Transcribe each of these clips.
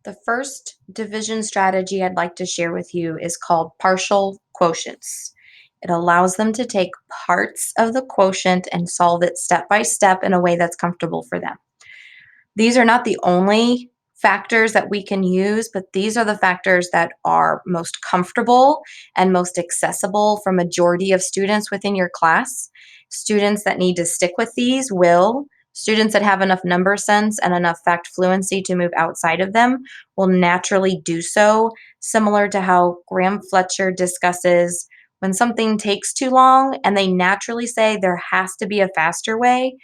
The first division strategy I'd like to share with you is called partial quotients. It allows them to take parts of the quotient and solve it step by step in a way that's comfortable for them. These are not the only factors that we can use, but these are the factors that are most comfortable and most accessible for majority of students within your class. Students that need to stick with these will. Students that have enough number sense and enough fact fluency to move outside of them will naturally do so, similar to how Graham Fletcher discusses when something takes too long and they naturally say there has to be a faster way.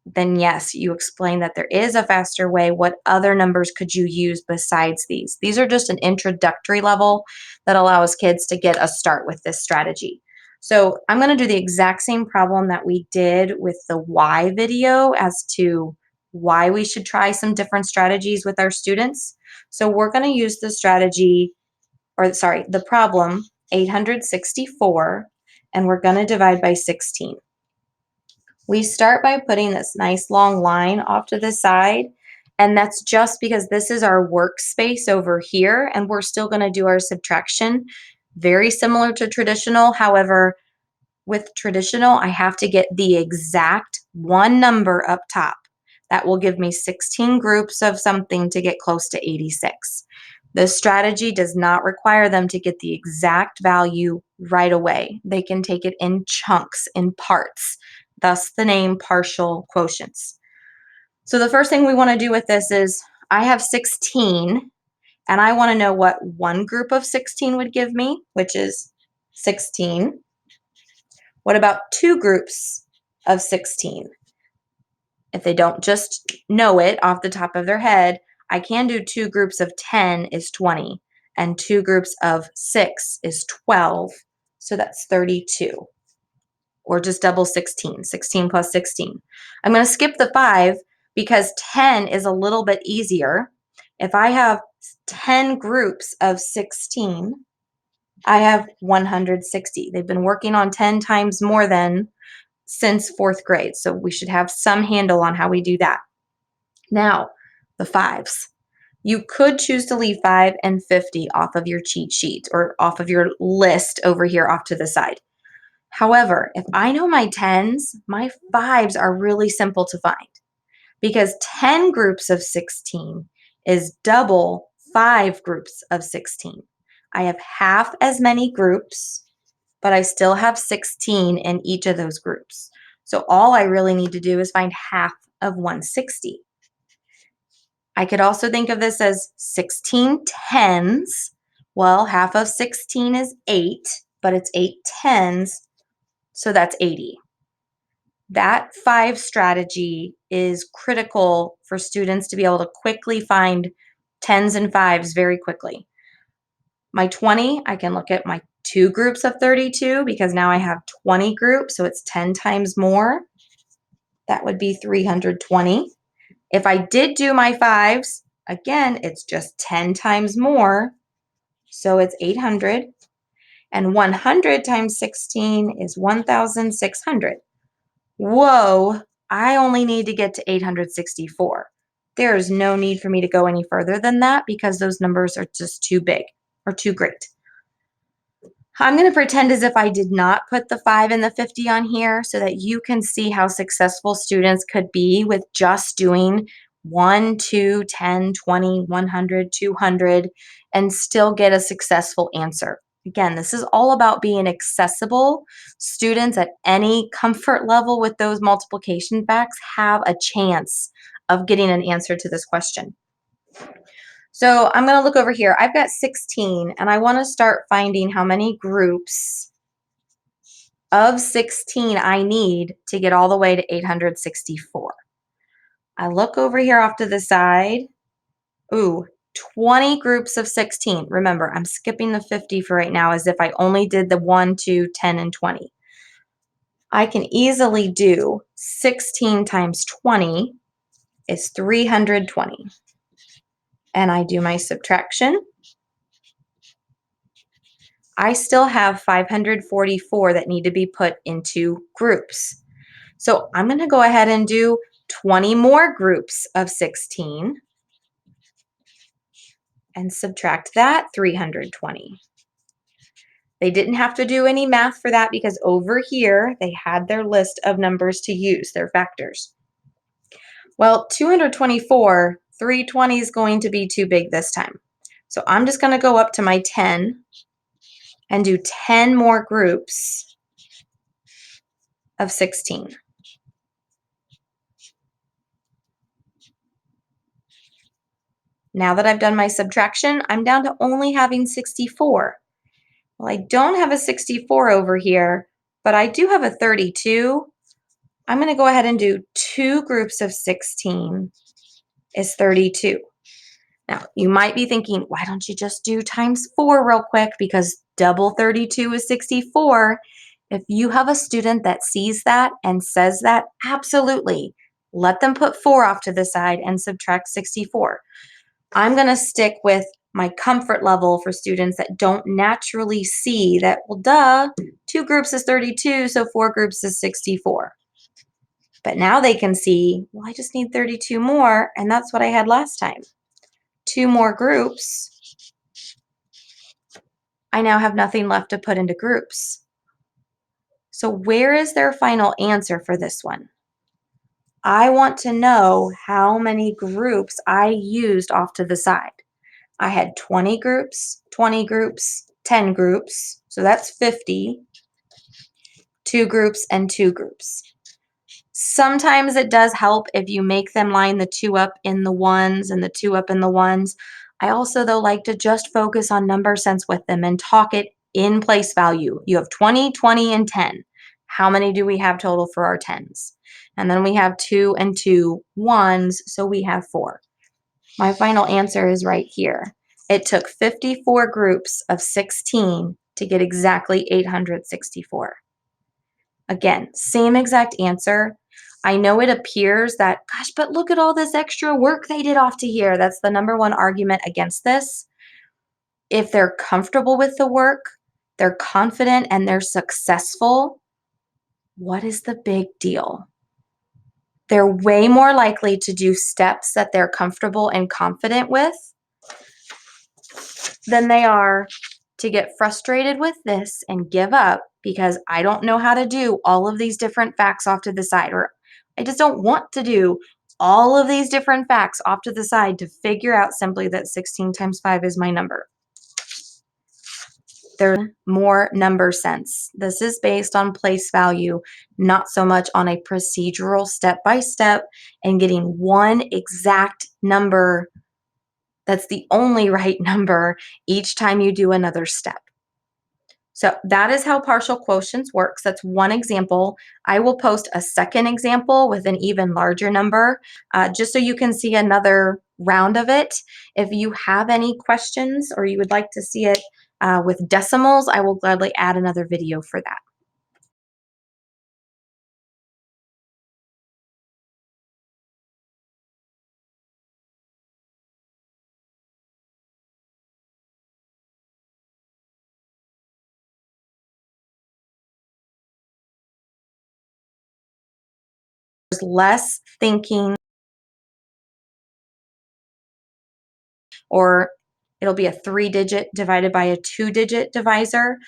Then yes, you explain that there is a faster way. What other numbers could you use besides these? These are just an introductory level that allows kids to get a start with this strategy. So I'm going to do the exact same problem that we did with the why video as to why we should try some different strategies with our students. So we're going to use the strategy, the problem 864, and we're going to divide by 16. We start by putting this nice long line off to the side, and that's just because this is our workspace over here, and we're still going to do our subtraction. Very similar to traditional. However, with traditional, I have to get the exact one number up top. That will give me 16 groups of something to get close to 86. This strategy does not require them to get the exact value right away. They can take it in chunks, in parts, thus the name partial quotients. So the first thing we want to do with this is I have 16, and I want to know what one group of 16 would give me, which is 16. What about two groups of 16? If they don't just know it off the top of their head, I can do two groups of 10 is 20, and two groups of 6 is 12, so that's 32. Or just double 16, 16 plus 16. I'm going to skip the 5 because 10 is a little bit easier. If I have 10 groups of 16, I have 160. They've been working on 10 times more than since 4th grade, so we should have some handle on how we do that. Now, the 5s. You could choose to leave 5 and 50 off of your cheat sheet or off of your list over here off to the side. However, if I know my 10s, my 5s are really simple to find because 10 groups of 16 is double 5 groups of 16. I have half as many groups, but I still have 16 in each of those groups. So all I really need to do is find half of 160. I could also think of this as 16 tens. Well, half of 16 is 8, but it's 8 tens, so that's 80. That 5 strategy is critical for students to be able to quickly find 10s and 5s very quickly. My 20, I can look at my 2 groups of 32 because now I have 20 groups, so it's 10 times more. That would be 320. If I did do my 5s, again, it's just 10 times more, so it's 800. And 100 times 16 is 1,600. Whoa, I only need to get to 864. There is no need for me to go any further than that because those numbers are just too big or too great. I'm going to pretend as if I did not put the 5 and the 50 on here so that you can see how successful students could be with just doing 1, 2, 10, 20, 100, 200, and still get a successful answer. Again, this is all about being accessible. Students at any comfort level with those multiplication facts have a chance of getting an answer to this question. So I'm going to look over here. I've got 16, and I want to start finding how many groups of 16 I need to get all the way to 864. I look over here off to the side. Ooh, 20 groups of 16. Remember, I'm skipping the 50 for right now as if I only did the 1, 2, 10, and 20. I can easily do 16 times 20 is 320. And I do my subtraction. I still have 544 that need to be put into groups. So I'm going to go ahead and do 20 more groups of 16. and subtract that 320. They didn't have to do any math for that because over here they had their list of numbers to use, their factors. Well, 224, 320 is going to be too big this time. So I'm just going to go up to my 10 and do 10 more groups of 16. Now that I've done my subtraction, I'm down to only having 64. Well, I don't have a 64 over here, but I do have a 32. I'm going to go ahead and do 2 groups of 16 is 32. Now, you might be thinking, why don't you just do times 4 real quick? Because double 32 is 64. If you have a student that sees that and says that, absolutely. Let them put 4 off to the side and subtract 64. I'm going to stick with my comfort level for students that don't naturally see that, well, duh, 2 groups is 32, so 4 groups is 64. But now they can see, well, I just need 32 more, and that's what I had last time. 2 more groups. I now have nothing left to put into groups. So where is their final answer for this one? I want to know how many groups I used off to the side. I had 20 groups, 10 groups, so that's 50, 2 groups, and 2 groups. Sometimes it does help if you make them line the 2 up in the 1s and the 2 up in the 1s. I also, though, like to just focus on number sense with them and talk it in place value. You have 20, 20, and 10. How many do we have total for our 10s? And then we have 2 and 2 1s, so we have 4. My final answer is right here. It took 54 groups of 16 to get exactly 864. Again, same exact answer. I know it appears that, gosh, but look at all this extra work they did off to here. That's the number one argument against this. If they're comfortable with the work, they're confident, and they're successful, what is the big deal? They're way more likely to do steps that they're comfortable and confident with than they are to get frustrated with this and give up because I don't know how to do all of these different facts off to the side, or I just don't want to do all of these different facts off to the side to figure out simply that 16 times 5 is my number. There's more number sense. This is based on place value, not so much on a procedural step-by-step and getting one exact number that's the only right number each time you do another step. So that is how partial quotients works. That's one example. I will post a second example with an even larger number, just so you can see another round of it. If you have any questions or you would like to see it with decimals, I will gladly add another video for that. There's less thinking, or it'll be a 3-digit divided by a 2-digit divisor.